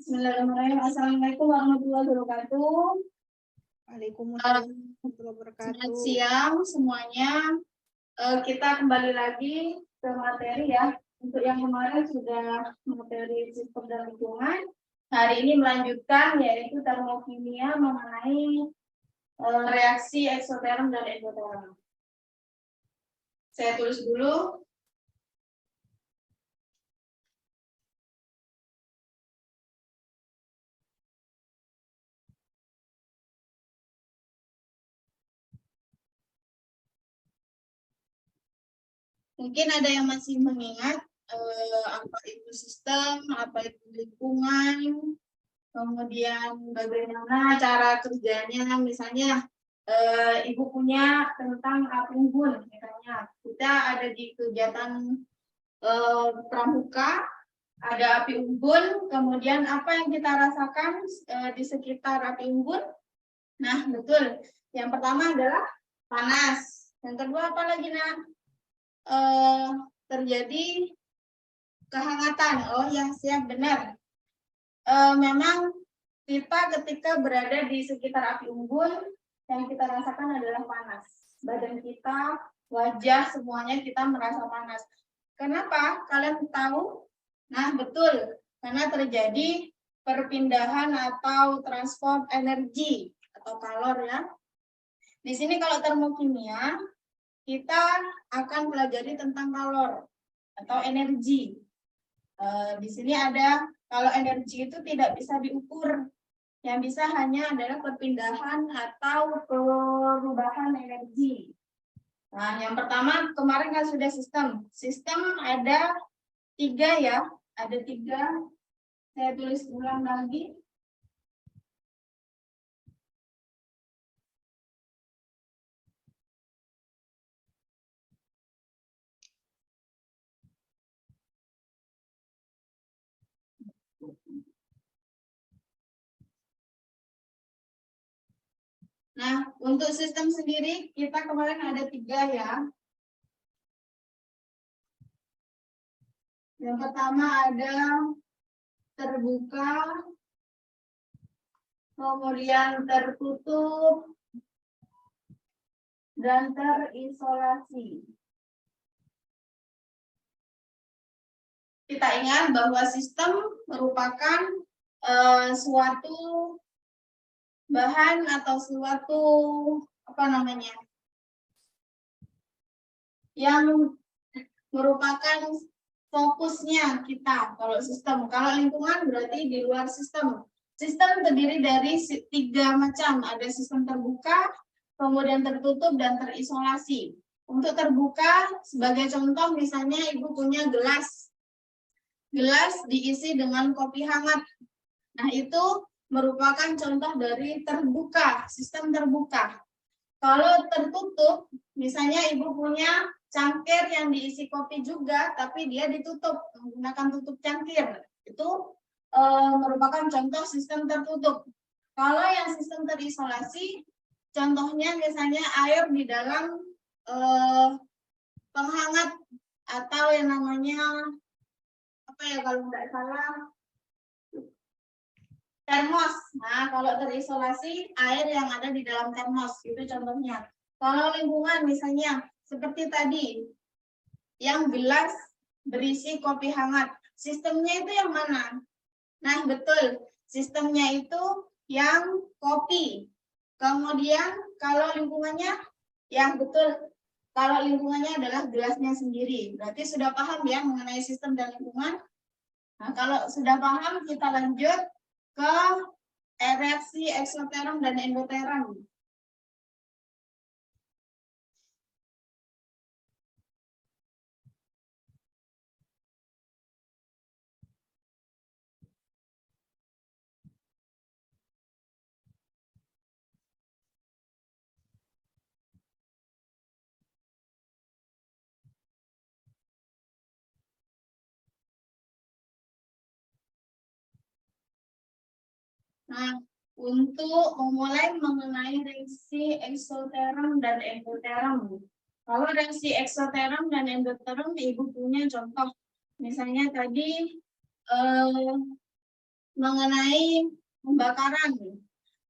Bismillahirrahmanirrahim. Assalamualaikum warahmatullahi wabarakatuh. Waalaikumsalam warahmatullahi wabarakatuh. Selamat siang semuanya. Kita kembali lagi ke materi ya. Untuk yang kemarin sudah materi sistem dan lingkungan. Hari ini melanjutkan yaitu termokimia mengenai reaksi eksoterm dan endoterm. Saya tulis dulu. Mungkin ada yang masih mengingat apa itu sistem, apa itu lingkungan, kemudian bagaimana cara kerjanya. Misalnya ibu punya tentang api unggun, misalnya kita ada di kegiatan pramuka, ada api unggun, kemudian apa yang kita rasakan di sekitar api unggun? Nah, betul. Yang pertama adalah panas. Yang kedua apa lagi, Nak? Terjadi kehangatan. Oh ya, siap, benar. Memang kita ketika berada di sekitar api unggun, yang kita rasakan adalah panas. Badan kita, wajah, semuanya kita merasa panas. Kenapa? Kalian tahu? Nah, betul. Karena terjadi perpindahan atau transfer energi atau kalor ya. Di sini kalau termokimia, kita akan pelajari tentang kalor atau energi. Di sini ada, kalau energi itu tidak bisa diukur. Yang bisa hanya adalah perpindahan atau perubahan energi. Nah, yang pertama kemarin kan sudah sistem. Sistem ada 3 ya. Ada 3. Saya tulis ulang lagi. Nah, untuk sistem sendiri kita kemarin ada 3 ya. Yang pertama ada terbuka, kemudian tertutup, dan terisolasi. Kita ingat bahwa sistem merupakan suatu bahan atau suatu yang merupakan fokusnya kita. Kalau sistem, kalau lingkungan berarti di luar sistem. Sistem terdiri dari 3 macam, ada sistem terbuka, kemudian tertutup, dan terisolasi. Untuk terbuka, sebagai contoh misalnya ibu punya gelas. Gelas diisi dengan kopi hangat. Nah, itu merupakan contoh dari terbuka, sistem terbuka. Kalau tertutup, misalnya ibu punya cangkir yang diisi kopi juga, tapi dia ditutup menggunakan tutup cangkir. Itu merupakan contoh sistem tertutup. Kalau yang sistem terisolasi, contohnya misalnya air di dalam penghangat atau yang namanya apa ya kalau nggak salah termos. Nah, kalau terisolasi, air yang ada di dalam termos, itu contohnya. Kalau lingkungan misalnya, seperti tadi, yang gelas berisi kopi hangat. Sistemnya itu yang mana? Nah, betul. Sistemnya itu yang kopi. Kemudian, kalau lingkungannya, yang betul. Kalau lingkungannya adalah gelasnya sendiri. Berarti sudah paham ya mengenai sistem dan lingkungan? Nah, kalau sudah paham, kita lanjut ke reaksi eksoterm dan endoterm. Nah, untuk memulai mengenai reaksi eksoterm dan endoterm. Kalau reaksi eksoterm dan endoterm, ibu punya contoh. Misalnya tadi mengenai pembakaran.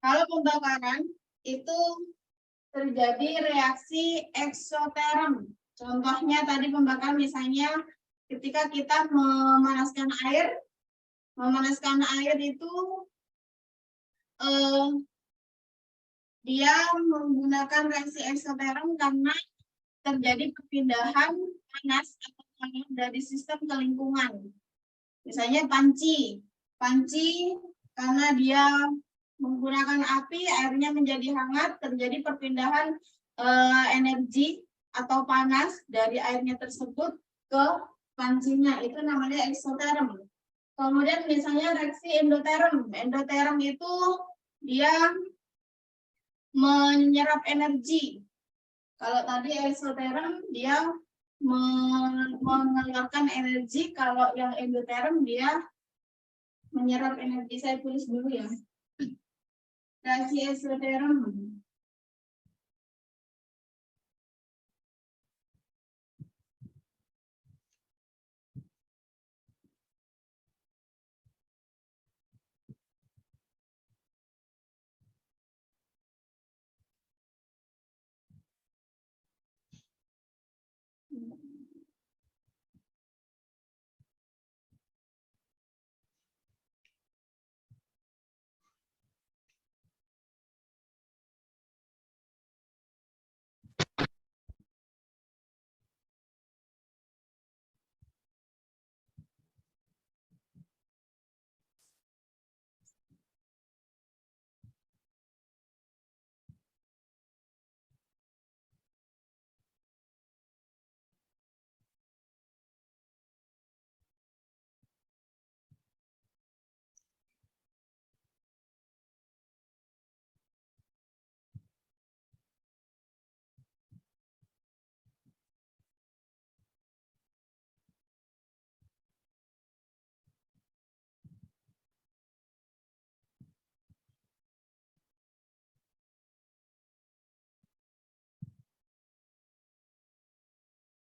Kalau pembakaran itu terjadi reaksi eksoterm. Contohnya tadi pembakaran misalnya ketika kita memanaskan air itu dia menggunakan reaksi eksoterm karena terjadi perpindahan panas atau panas dari sistem ke lingkungan. Misalnya panci karena dia menggunakan api, airnya menjadi hangat, terjadi perpindahan energi atau panas dari airnya tersebut ke pancinya, itu namanya eksoterm. Kemudian misalnya reaksi endoterm. Endoterm itu dia menyerap energi. Kalau tadi eksoterm dia mengeluarkan energi, kalau yang endoterm dia menyerap energi. Saya tulis dulu ya. Reaksi eksoterm.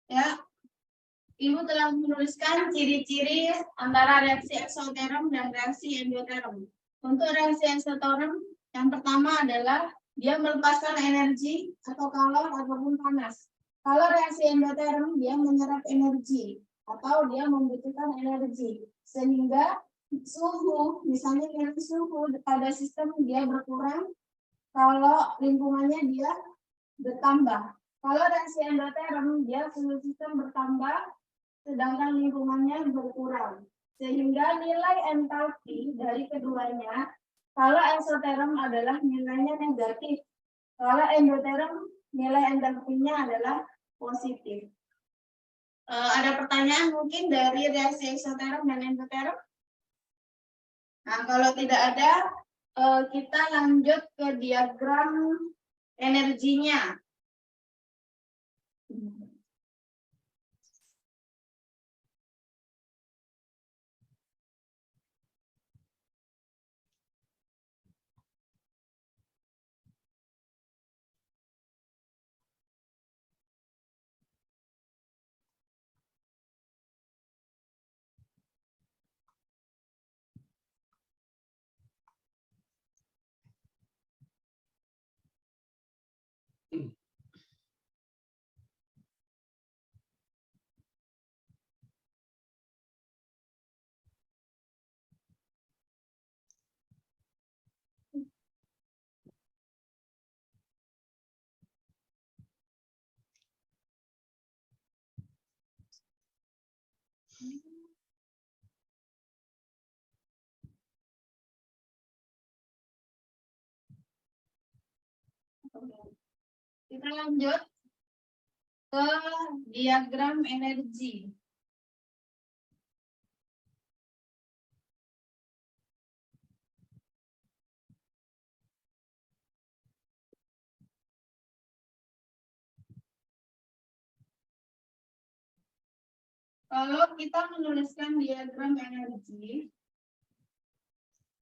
Ya, Ibu telah menuliskan ciri-ciri antara reaksi eksoterm dan reaksi endoterm. Untuk reaksi eksoterm, yang pertama adalah dia melepaskan energi atau kalor ataupun panas. Kalau reaksi endoterm, dia menyerap energi atau dia membutuhkan energi. Sehingga suhu, misalnya nilai suhu pada sistem dia berkurang, kalau lingkungannya dia bertambah. Kalau reaksi endoterm, dia suhu sistem bertambah, sedangkan lingkungannya berkurang. Sehingga nilai entalpi dari keduanya, kalau eksoterm adalah nilainya negatif, kalau endoterm nilai entalpinya adalah positif. Ada pertanyaan mungkin dari reaksi eksoterm dan endoterm? Nah, kalau tidak ada, kita lanjut ke diagram energinya. Kita lanjut ke diagram energi. Kalau kita menuliskan diagram energi,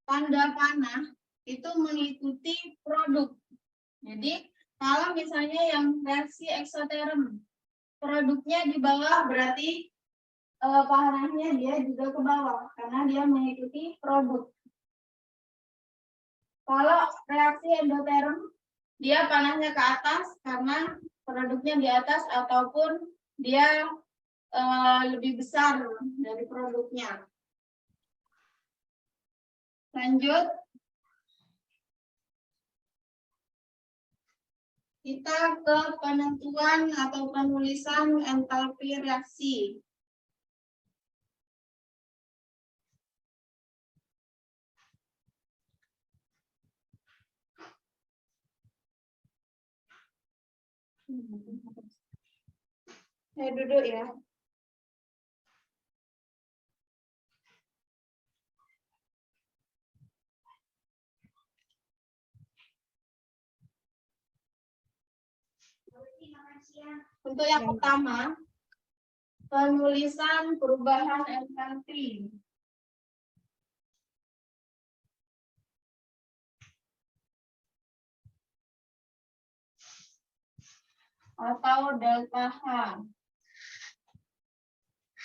tanda panah itu mengikuti produk. Jadi, kalau misalnya yang reaksi eksoterm, produknya di bawah berarti panahnya dia juga ke bawah karena dia mengikuti produk. Kalau reaksi endoterm, dia panasnya ke atas karena produknya di atas ataupun dia lebih besar dari produknya. Lanjut. Kita ke penentuan atau penulisan entalpi reaksi. Saya duduk ya. Untuk yang pertama, penulisan perubahan entalpi. Atau delta H.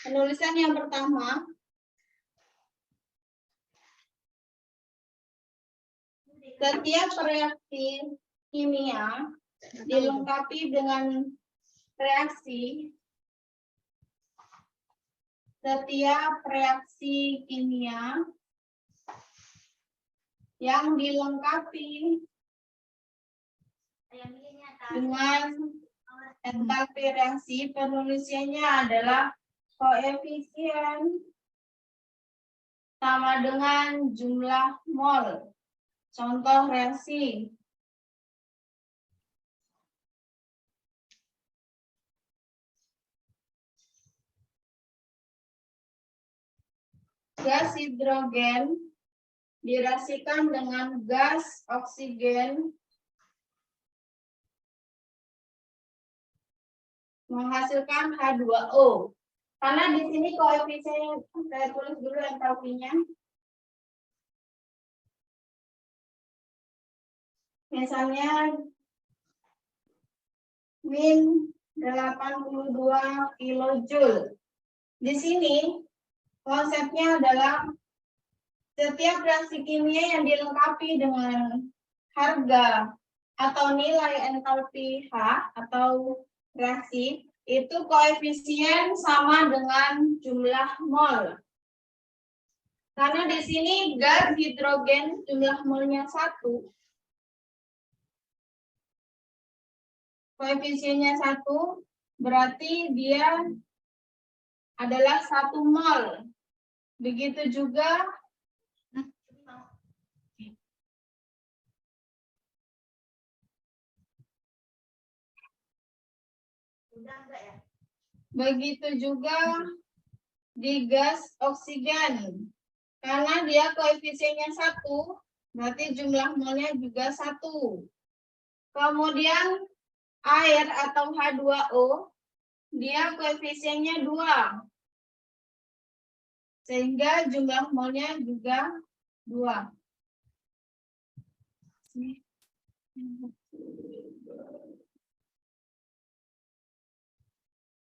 Penulisan yang pertama, setiap reaksi kimia dilengkapi dengan reaksi. Setiap reaksi kimia yang dilengkapi dengan entalpi reaksi, penulisannya adalah koefisien sama dengan jumlah mol. Contoh reaksi. Gas hidrogen direaksikan dengan gas oksigen menghasilkan H2O. Karena di sini koefisien, saya tulis dulu entalpinya. Misalnya min 82 kilojoule. Di sini konsepnya adalah setiap reaksi kimia yang dilengkapi dengan harga atau nilai entalpi H atau reaksi itu koefisien sama dengan jumlah mol. Karena di sini gas hidrogen jumlah molnya 1. Koefisiennya 1 berarti dia adalah 1 mol. Begitu juga di gas oksigen. Karena dia koefisiennya 1, berarti jumlah molnya juga 1. Kemudian air atau H2O, dia koefisiennya 2. Sehingga jumlah molnya juga 2.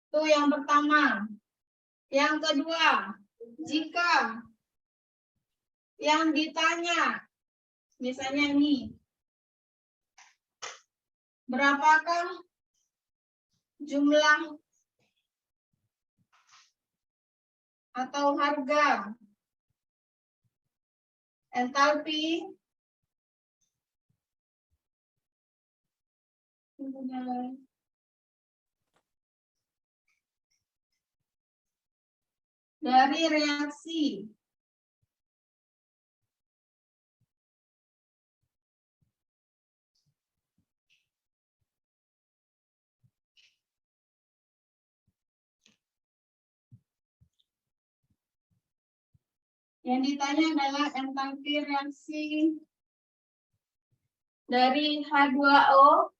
Itu yang pertama. Yang kedua, jika yang ditanya, misalnya ini, berapakah jumlah atau harga entalpi dari reaksi yang ditanya adalah entalpi reaksi dari H2O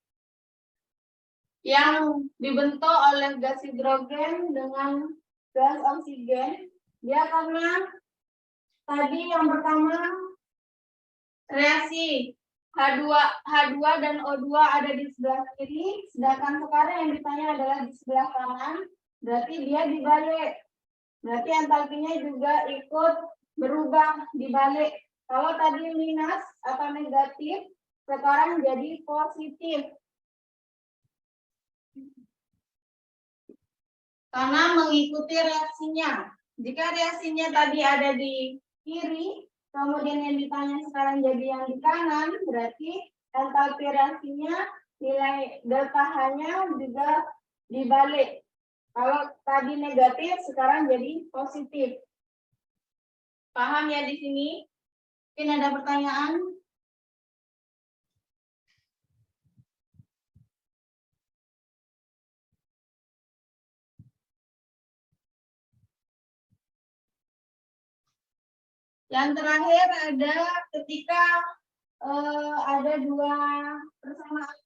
yang dibentuk oleh gas hidrogen dengan gas oksigen. Dia karena tadi yang pertama reaksi H2 dan O2 ada di sebelah kiri, sedangkan sekarang yang ditanya adalah di sebelah kanan, berarti dia dibalik. Berarti entalpinya juga ikut berubah dibalik. Kalau tadi minus atau negatif, sekarang jadi positif. Karena mengikuti reaksinya. Jika reaksinya tadi ada di kiri, kemudian yang ditanya sekarang jadi yang di kanan, berarti entalpi reaksinya nilai delta H-nya juga dibalik. Kalau tadi negatif, sekarang jadi positif. Paham ya di sini? Mungkin ada pertanyaan? Yang terakhir ada ketika ada dua persamaan.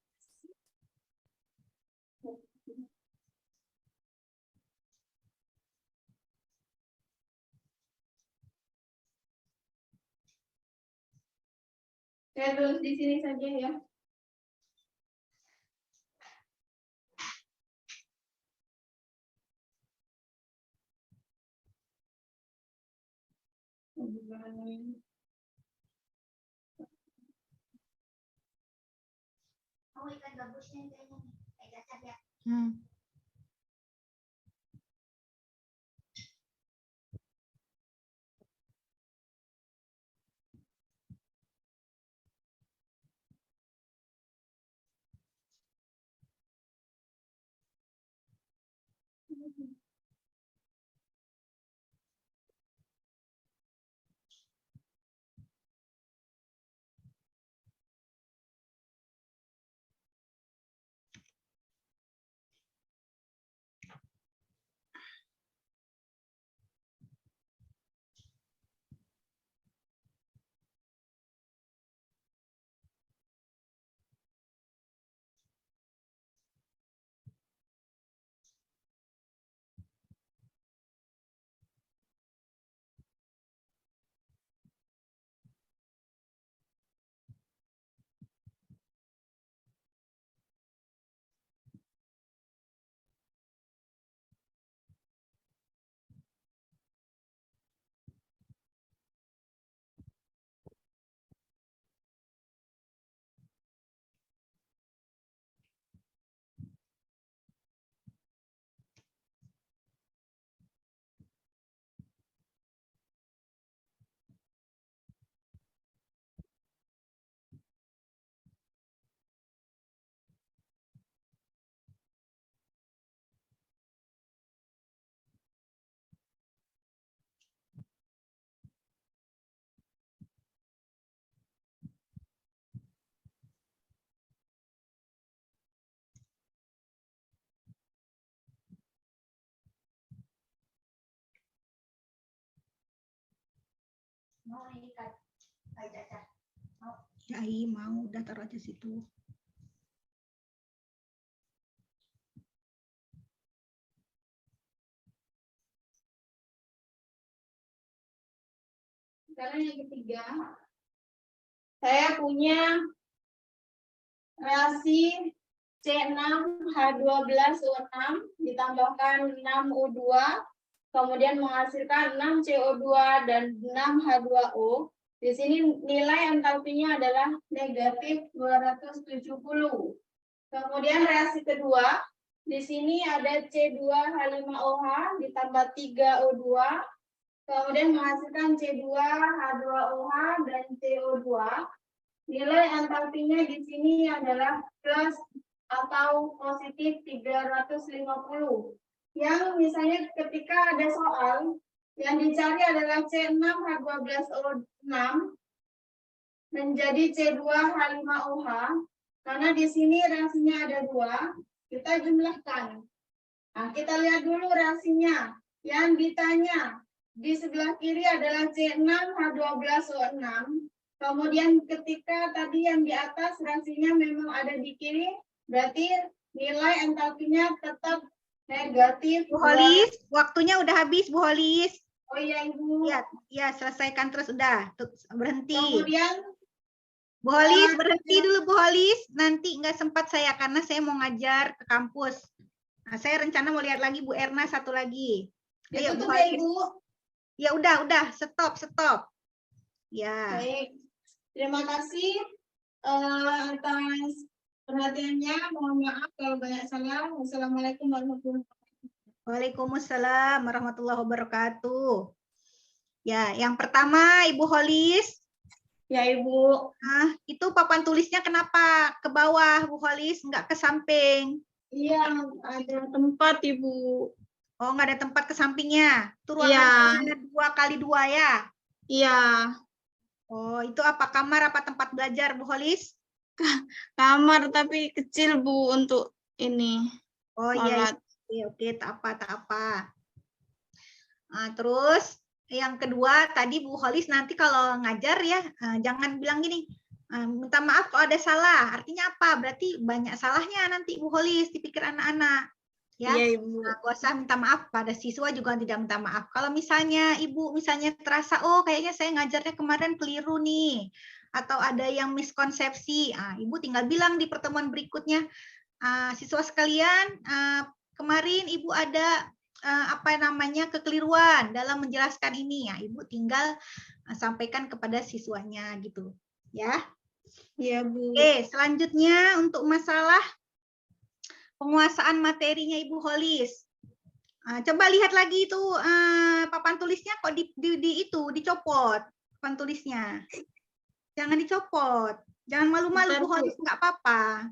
Saya tulis di sini saja ya. Oh, ikan gabusnya kayaknya nih. Kayak gacor ya. Mau ini kan kayak gacor. Ya, mau udah taruh aja situ. Sekarang yang ketiga, saya punya reaksi C6H12O6 ditambahkan 6O2, kemudian menghasilkan 6CO2 dan 6H2O. Di sini nilai entalpinya adalah negatif 270. Kemudian reaksi kedua, di sini ada C2H5OH ditambah 3O2, kemudian menghasilkan C2H2OH dan CO2. Nilai entalpinya di sini adalah plus atau positif 350. Yang misalnya ketika ada soal yang dicari adalah C6H12O6 menjadi C2H5OH, karena di sini reaksinya ada dua, kita jumlahkan. Nah, kita lihat dulu reaksinya. Yang ditanya di sebelah kiri adalah C6H12O6. Kemudian ketika tadi yang di atas reaksinya memang ada di kiri, berarti nilai entalpinya tetap negatif. Bu Holis, waktunya udah habis, Bu Holis. Oh iya, Ibu. Ya, selesaikan terus udah. Berhenti. Kemudian Bu Holis, berhenti dulu Bu Holis. Nanti nggak sempat saya karena saya mau ngajar ke kampus. Nah, saya rencana mau lihat lagi Bu Erna satu lagi. Ayo Bu ditutup ya, Holis. Ibu. Ya udah, stop. Ya. Baik, terima kasih atas perhatiannya. Mohon maaf kalau banyak salah. Wassalamualaikum warahmatullahi wabarakatuh. Waalaikumsalam warahmatullahi wabarakatuh. Ya, yang pertama Ibu Holis. Ya, Ibu. Nah, itu papan tulisnya kenapa ke bawah, Bu Holis, nggak ke samping? Iya, ada tempat, Ibu. Oh, nggak ada tempat ke sampingnya. Itu Iya. ruangannya 2x2 ya? Iya, Oh, itu apa kamar apa tempat belajar, Bu Holis? kamar tapi kecil, Bu, untuk ini. Oh iya, Sholat. oke, tak apa. Nah, terus yang kedua tadi Bu Holis nanti kalau ngajar ya jangan bilang gini, minta maaf kalau ada salah. Artinya apa? Berarti banyak salahnya nanti Bu Holis dipikir anak-anak. Ya, Iya, Ibu. nah, gak usah minta maaf pada siswa juga tidak minta maaf. Kalau misalnya Ibu misalnya terasa, oh kayaknya saya ngajarnya kemarin keliru nih, atau ada yang miskonsepsi, Ibu tinggal bilang di pertemuan berikutnya, siswa sekalian, kemarin Ibu ada kekeliruan dalam menjelaskan ini ya, Ibu tinggal sampaikan kepada siswanya gitu, ya. Iya, Bu. Oke, selanjutnya untuk masalah penguasaan materinya Ibu Holis. Coba lihat lagi itu papan tulisnya kok dicopot papan tulisnya. Jangan dicopot. Jangan malu-malu Bu Holis, nggak apa-apa.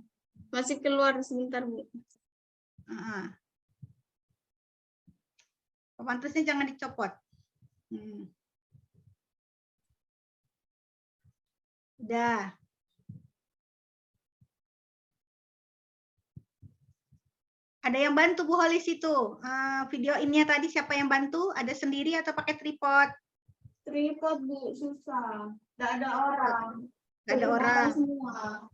Masih keluar sebentar, Bu. Papan tulisnya jangan dicopot. Udah. Ada yang bantu Bu Holis itu? Video ini tadi siapa yang bantu? Ada sendiri atau pakai tripod? Tripod, Bu, susah. Nggak ada orang. Nggak ada orang. Semua.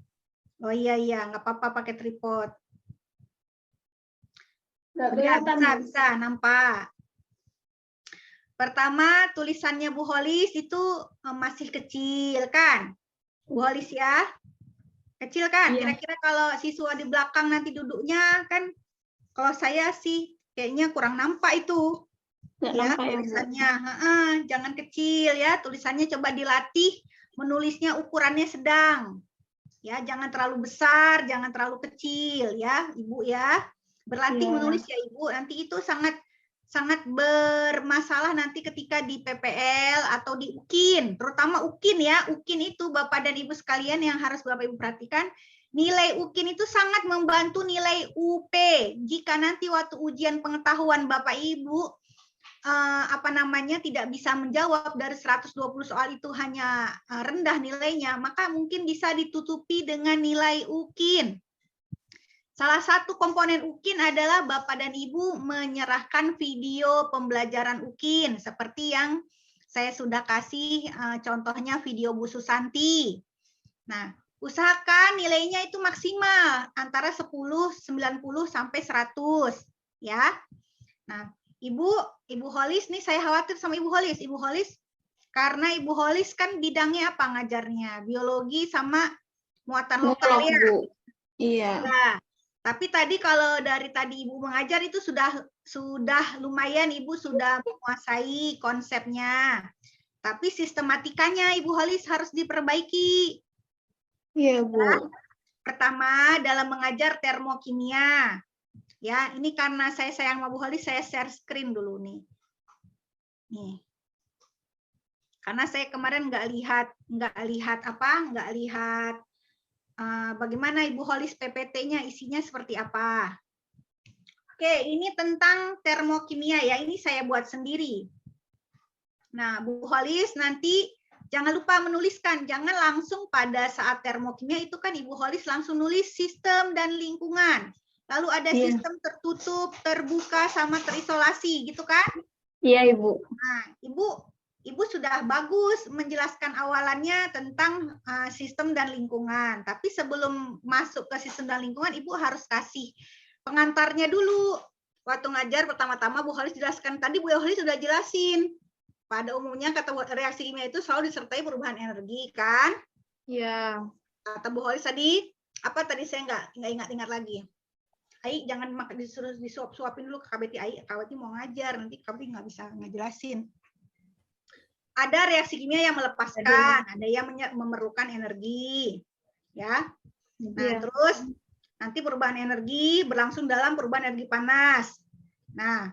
Oh iya, nggak apa-apa pakai tripod. Udah, bisa, nampak. Pertama, tulisannya Bu Holis itu masih kecil kan? Bu Holis ya? Kecil kan? Kira-kira kalau siswa di belakang nanti duduknya kan, kalau saya sih kayaknya kurang nampak itu. Ya, tulisannya. Jangan kecil ya, tulisannya coba dilatih menulisnya ukurannya sedang. Ya, jangan terlalu besar, jangan terlalu kecil ya, Ibu ya. Berlatih menulis ya Ibu, nanti itu sangat bermasalah nanti ketika di PPL atau di UKIN, terutama UKIN ya. UKIN itu Bapak dan Ibu sekalian yang harus Bapak Ibu perhatikan, nilai UKIN itu sangat membantu nilai UP. Jika nanti waktu ujian pengetahuan Bapak Ibu tidak bisa menjawab dari 120 soal itu hanya rendah nilainya, maka mungkin bisa ditutupi dengan nilai UKIN. Salah satu komponen UKIN adalah Bapak dan Ibu menyerahkan video pembelajaran UKIN seperti yang saya sudah kasih contohnya video Bu Susanti. Nah, usahakan nilainya itu maksimal antara 10, 90 sampai 100 ya. Nah, Ibu Holis nih, saya khawatir sama Ibu Holis. Ibu Holis karena Ibu Holis kan bidangnya apa ngajarnya? Biologi sama muatan lokal ya. Iya. Nah, tapi tadi kalau dari tadi Ibu mengajar itu sudah lumayan Ibu sudah menguasai konsepnya. Tapi sistematikanya Ibu Holis harus diperbaiki. Iya, Bu. Ya. Pertama, dalam mengajar termokimia. Ya, ini karena saya sayang sama Bu Holis, saya share screen dulu nih. Nih. Karena saya kemarin nggak lihat bagaimana Ibu Holis PPT-nya isinya seperti apa. Oke, ini tentang termokimia ya. Ini saya buat sendiri. Nah, Bu Holis nanti jangan lupa menuliskan. Jangan langsung pada saat termokimia itu kan Ibu Holis langsung nulis sistem dan lingkungan. Lalu ada sistem tertutup, terbuka, sama terisolasi gitu kan? Iya, Ibu. Nah, Ibu sudah bagus menjelaskan awalannya tentang sistem dan lingkungan. Tapi sebelum masuk ke sistem dan lingkungan, Ibu harus kasih pengantarnya dulu. Waktu ngajar pertama-tama Bu Holis jelaskan. Tadi Bu Holis sudah jelasin. Pada umumnya kata reaksi kimia itu selalu disertai perubahan energi, kan? Iya. Kata Bu Holis tadi, apa tadi saya nggak ingat lagi. Ai jangan disuruh disuap-suapin dulu ke KBT Ai. KBT mau ngajar, nanti KBT nggak bisa ngejelasin. ada reaksi kimia yang melepaskan, ada yang memerlukan energi. Ya. Nah, terus nanti perubahan energi berlangsung dalam perubahan energi panas. Nah,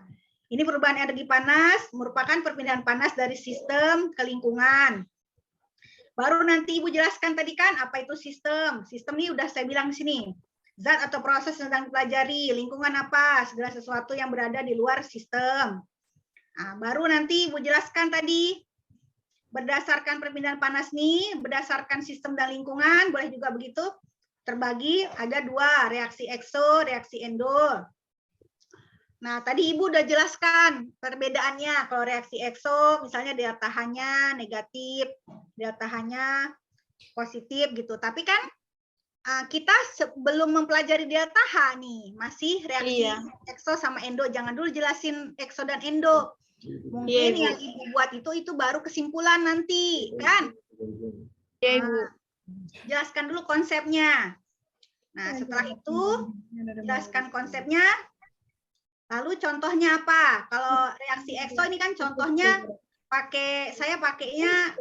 ini perubahan energi panas merupakan perpindahan panas dari sistem ke lingkungan. Baru nanti Ibu jelaskan tadi kan apa itu sistem. Sistem ini udah saya bilang di sini. Zat atau proses yang sedang dipelajari, lingkungan apa, segala sesuatu yang berada di luar sistem. Nah, baru nanti Ibu jelaskan tadi berdasarkan perpindahan panas nih, berdasarkan sistem dan lingkungan, boleh juga begitu, terbagi ada 2, reaksi ekso, reaksi endo. Nah, tadi Ibu udah jelaskan perbedaannya. Kalau reaksi ekso, misalnya delta H-nya negatif, delta H-nya positif gitu. Tapi kan kita sebelum mempelajari delta H nih, masih reaksi ekso sama endo. Jangan dulu jelasin ekso dan endo. Mungkin yang Ibu buat itu baru kesimpulan nanti, kan? Iya, Ibu. Jelaskan dulu konsepnya. Nah, setelah itu jelaskan konsepnya. Lalu contohnya apa? Kalau reaksi ekso ini kan contohnya saya pakainya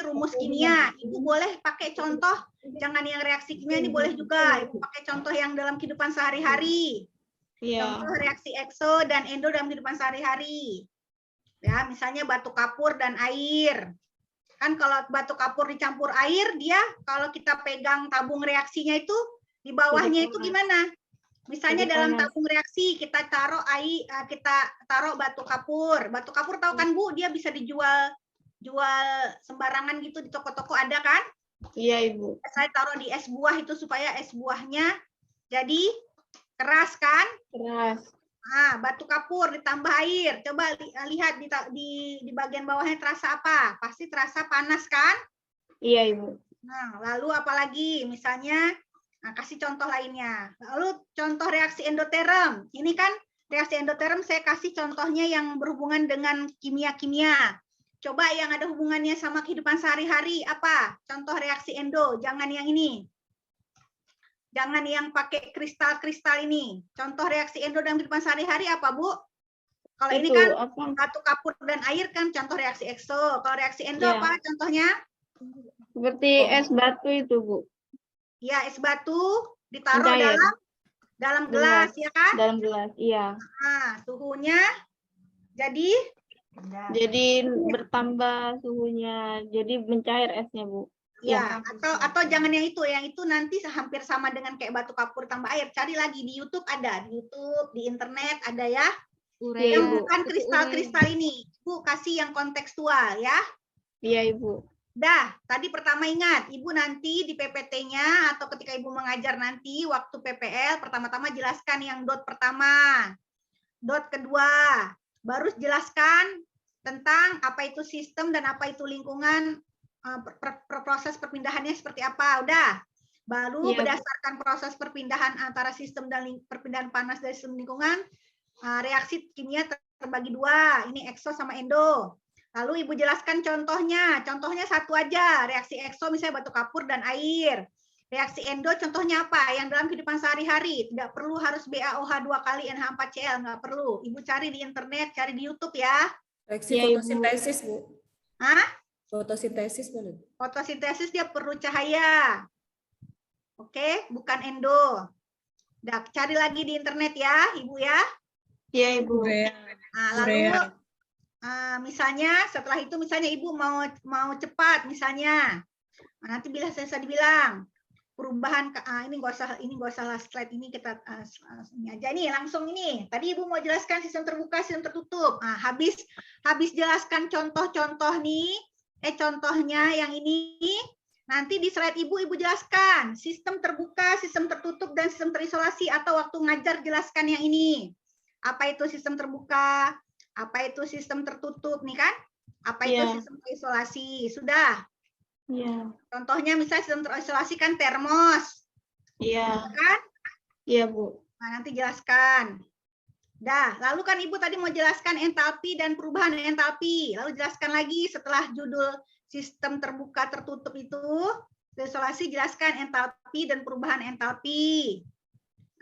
rumus kimia. Ibu boleh pakai contoh, jangan yang reaksi kimia ini boleh juga. Ibu pakai contoh yang dalam kehidupan sehari-hari. Contoh reaksi ekso dan endo dalam kehidupan sehari-hari. Ya, misalnya batu kapur dan air. Kan kalau batu kapur dicampur air, dia kalau kita pegang tabung reaksinya itu di bawahnya itu gimana? Misalnya dalam tabung reaksi kita taruh air, kita taruh batu kapur. Batu kapur tahu kan Bu, dia bisa jual sembarangan gitu di toko-toko, ada kan? Iya, Ibu. Saya taruh di es buah itu supaya es buahnya jadi keras kan? Keras. Batu kapur ditambah air. Coba lihat di bagian bawahnya terasa apa? Pasti terasa panas kan? Iya, Ibu. Nah, lalu apalagi? Misalnya, kasih contoh lainnya. Lalu contoh reaksi endoterm. Ini kan reaksi endoterm saya kasih contohnya yang berhubungan dengan kimia-kimia. Coba yang ada hubungannya sama kehidupan sehari-hari apa? Contoh reaksi endo, jangan yang ini. Jangan yang pakai kristal-kristal ini. Contoh reaksi endo dalam kehidupan sehari-hari apa, Bu? Kalau ini kan batu kapur dan air kan contoh reaksi ekso. Kalau reaksi endo apa contohnya? Seperti es batu itu, Bu. Ya, es batu ditaruh dalam gelas, ya kan? Dalam gelas, iya. Nah, suhunya jadi bertambah suhunya, jadi mencair esnya, Bu. Ya, atau jangan yang itu nanti hampir sama dengan kayak batu kapur tambah air. Cari lagi di YouTube ada, di YouTube, di internet ada ya. Yang bukan kristal-kristal ini. Bu, kasih yang kontekstual ya. Iya, Ibu. Dah, tadi pertama ingat, Ibu nanti di PPT-nya atau ketika Ibu mengajar nanti waktu PPL, pertama-tama jelaskan yang dot pertama. Dot kedua, baru jelaskan tentang apa itu sistem dan apa itu lingkungan, proses perpindahannya seperti apa. Udah. Baru berdasarkan proses perpindahan antara sistem dan perpindahan panas dari sistem lingkungan, reaksi kimia terbagi 2. Ini ekso sama endo. Lalu Ibu jelaskan contohnya. Contohnya satu aja. Reaksi ekso misalnya batu kapur dan air. Reaksi endo contohnya apa? Yang dalam kehidupan sehari-hari. Tidak perlu harus BaOH 2 kali NH4Cl. Nggak perlu. Ibu cari di internet, cari di YouTube ya. Reaksi fotosintesis, Bu. Hah? Fotosintesis boleh. Fotosintesis dia perlu cahaya. Oke, bukan endo. Nah, cari lagi di internet ya, Ibu ya. Iya, Ibu. Nah, lalu misalnya setelah itu misalnya Ibu mau cepat misalnya. Nanti bila saya dibilang perubahan ini nggak usah slide ini, kita ini aja nih langsung ini. Tadi Ibu mau jelaskan sistem terbuka, sistem tertutup. Nah, habis jelaskan contoh-contoh nih, contohnya yang ini, nanti di slide Ibu jelaskan sistem terbuka, sistem tertutup, dan sistem terisolasi, atau waktu ngajar jelaskan yang ini. Apa itu sistem terbuka? Apa itu sistem tertutup nih kan? Apa itu sistem terisolasi? Sudah. Iya. Contohnya misalnya sistem terisolasi kan termos. Iya. Kan? Iya, Bu. Nah, nanti jelaskan. Dah, lalu kan Ibu tadi mau jelaskan entalpi dan perubahan entalpi. Lalu jelaskan lagi setelah judul sistem terbuka tertutup itu, terisolasi, jelaskan entalpi dan perubahan entalpi.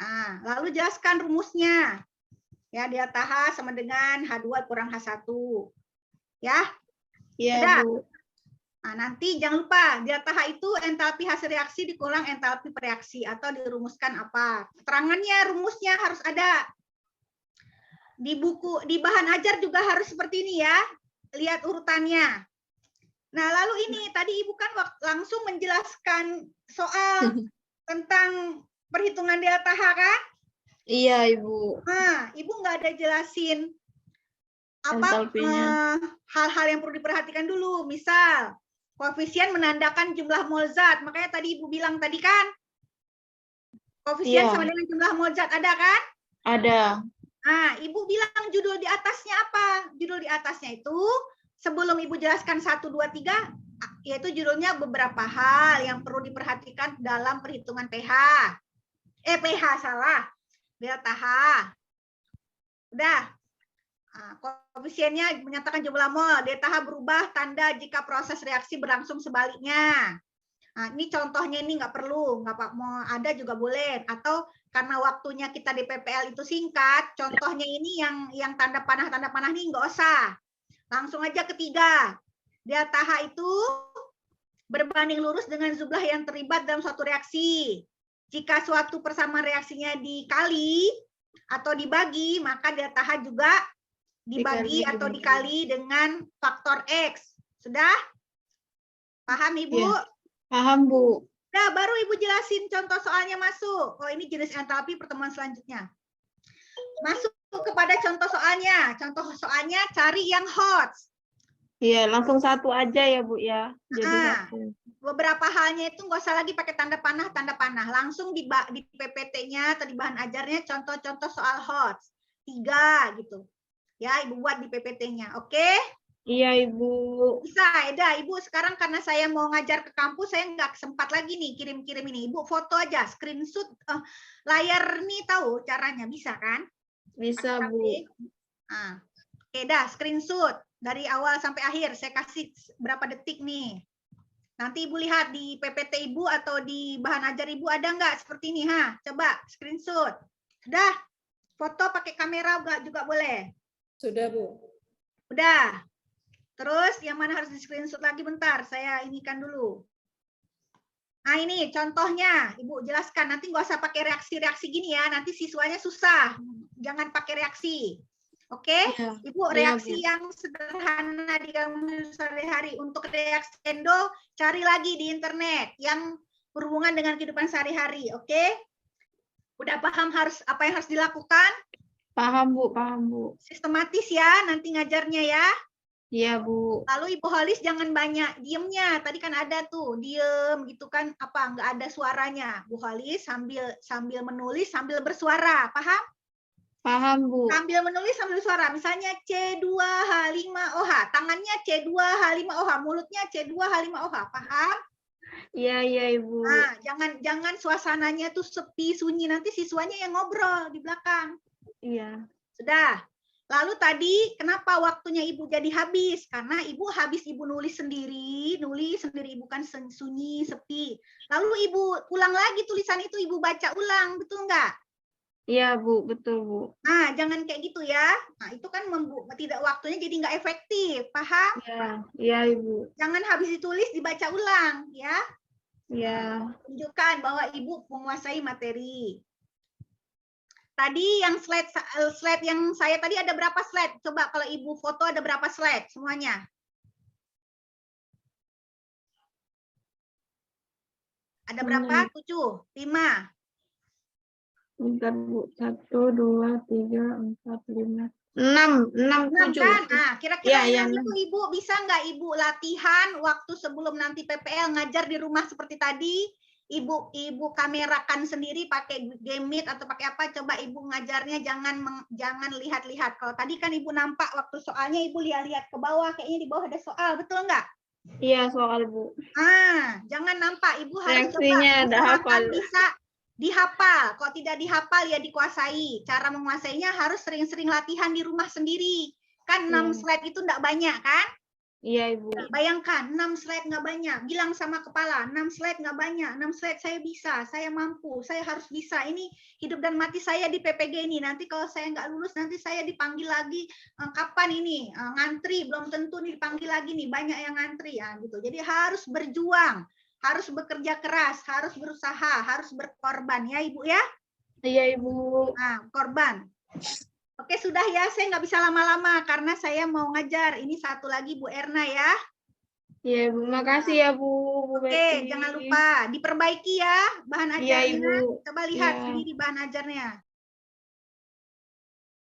Nah, lalu jelaskan rumusnya. Ya, delta H sama dengan H2 kurang H1. Ya. Iya, Sudah? Bu. Nah, nanti jangan lupa delta H itu entalpi hasil reaksi dikulang entalpi reaksi atau dirumuskan apa. Keterangannya, rumusnya harus ada. Di buku, di bahan ajar juga harus seperti ini ya. Lihat urutannya. Nah, lalu ini tadi Ibu kan langsung menjelaskan soal tentang perhitungan delta H kan? Iya, Ibu. Nah, Ibu nggak ada jelasin apa Entalpinya. hal-hal yang perlu diperhatikan dulu. Misal, koefisien menandakan jumlah mol zat. Makanya tadi Ibu bilang tadi kan, koefisien Iya. sama dengan jumlah mol zat, ada kan? Ada. Nah, Ibu bilang judul di atasnya apa? Judul di atasnya itu, sebelum Ibu jelaskan 1, 2, 3, yaitu judulnya beberapa hal yang perlu diperhatikan dalam perhitungan pH. pH salah. Delta H. Udah. Nah, koefisiennya menyatakan jumlah mol. Delta H berubah tanda jika proses reaksi berlangsung sebaliknya. Nah, ini contohnya ini nggak perlu, nggak mau ada juga boleh. Atau karena waktunya kita di PPL itu singkat, contohnya ini yang tanda panah ini nggak usah. Langsung aja ketiga. Delta H itu berbanding lurus dengan jumlah yang terlibat dalam suatu reaksi. Jika suatu persamaan reaksinya dikali atau dibagi, maka delta H juga dibagi atau dikali dengan faktor X. Sudah? Paham, Ibu? Iya. Paham, Bu. Nah, baru Ibu jelasin contoh soalnya masuk. Oh, ini jenis entalpi pertemuan selanjutnya. Masuk kepada contoh soalnya. Contoh soalnya cari yang hot. Iya, langsung satu aja ya, Bu ya. Jadi Ah. satu. Beberapa halnya itu nggak usah lagi pakai tanda panah. Langsung di PPT-nya atau di bahan ajarnya contoh-contoh soal hot. 3 gitu. Ya, Ibu buat di PPT-nya. Oke? Iya, Ibu. Bisa, Eda. Ibu sekarang karena saya mau ngajar ke kampus, saya nggak sempat lagi nih kirim-kirim ini. Ibu foto aja, screenshot layar nih, tahu caranya, bisa kan? Bisa, Pakai Bu. HP. Nah, oke dah, screenshot dari awal sampai akhir. Saya kasih berapa detik nih. Nanti Ibu lihat di PPT Ibu atau di bahan ajar Ibu ada nggak seperti ini, ha? Coba screenshot. Sudah? Foto pakai kamera juga boleh. Sudah, Bu. Udah. Terus yang mana harus di screenshot lagi bentar, saya inikan dulu. Nah ini contohnya, Ibu jelaskan. Nanti nggak usah pakai reaksi-reaksi gini ya, nanti siswanya susah. Jangan pakai reaksi. Oke? Iya. Ibu reaksi yang sederhana di kamu sehari-hari. Untuk reaksi endo, cari lagi di internet yang berhubungan dengan kehidupan sehari-hari. Oke? Udah paham apa yang harus dilakukan? Paham, Bu. Paham, Bu. Sistematis ya, nanti ngajarnya ya. Iya, Bu. Lalu Ibu Holis jangan banyak diemnya. Tadi kan ada tuh diem gitu kan, apa nggak ada suaranya. Bu Holis sambil menulis sambil bersuara, paham? Paham, Bu. Sambil menulis sambil suara. Misalnya C2H5OH, tangannya C2H5OH, mulutnya C2H5OH, paham? Iya, iya, Ibu. Nah, jangan suasananya tuh sepi sunyi, nanti siswanya yang ngobrol di belakang. Iya. Sudah. Lalu tadi kenapa waktunya Ibu jadi habis? Karena Ibu habis Ibu nulis sendiri Ibu kan sunyi, sepi. Lalu Ibu ulang lagi tulisan itu, Ibu baca ulang, betul nggak? Iya, Bu. Betul, Bu. Nah, jangan kayak gitu ya. Nah, itu kan tidak waktunya jadi nggak efektif, paham? Iya, iya, Ibu. Jangan habis ditulis dibaca ulang, ya. Iya. Tunjukkan bahwa Ibu menguasai materi. Tadi yang slide yang saya tadi ada berapa slide? Coba kalau Ibu foto ada berapa slide semuanya? Ada berapa? 7, 5. Bentar, Bu. 1, 2, 3, 4, 5, 6, 7. Kan? Nah, kira-kira Ya, itu Ibu bisa nggak Ibu latihan waktu sebelum nanti PPL ngajar di rumah seperti tadi? Ibu kamerakan sendiri pakai Game Meet atau pakai apa? Coba Ibu ngajarnya jangan lihat-lihat. Kalau tadi kan Ibu nampak waktu soalnya Ibu lihat-lihat ke bawah, kayaknya di bawah ada soal, betul nggak? Iya, soal, Bu. Jangan nampak. Ibu harus Reaksinya ada hafal. bisa dihafal. Kalau tidak dihafal ya dikuasai. Cara menguasainya harus sering-sering latihan di rumah sendiri. Kan 6 slide itu enggak banyak kan? Iya, Ibu. Bayangkan 6 slide nggak banyak. Bilang sama kepala, 6 slide nggak banyak. 6 slide saya bisa, saya mampu, saya harus bisa. Ini hidup dan mati saya di PPG ini. Nanti kalau saya nggak lulus, nanti saya dipanggil lagi. Kapan ini? Ngantri, belum tentu nih dipanggil lagi nih. Banyak yang ngantri. Ya, gitu. Jadi harus berjuang, harus bekerja keras, harus berusaha, harus berkorban. Ya Ibu ya? Iya, Ibu. Nah, korban. Oke, sudah ya. Saya nggak bisa lama-lama karena saya mau ngajar. Ini satu lagi Bu Erna ya. Iya, Ibu. Makasih ya, Bu. Bu Oke, Betty. jangan lupa diperbaiki ya bahan Iya, ajarnya. Ibu. Coba lihat Iya. sendiri bahan ajarnya.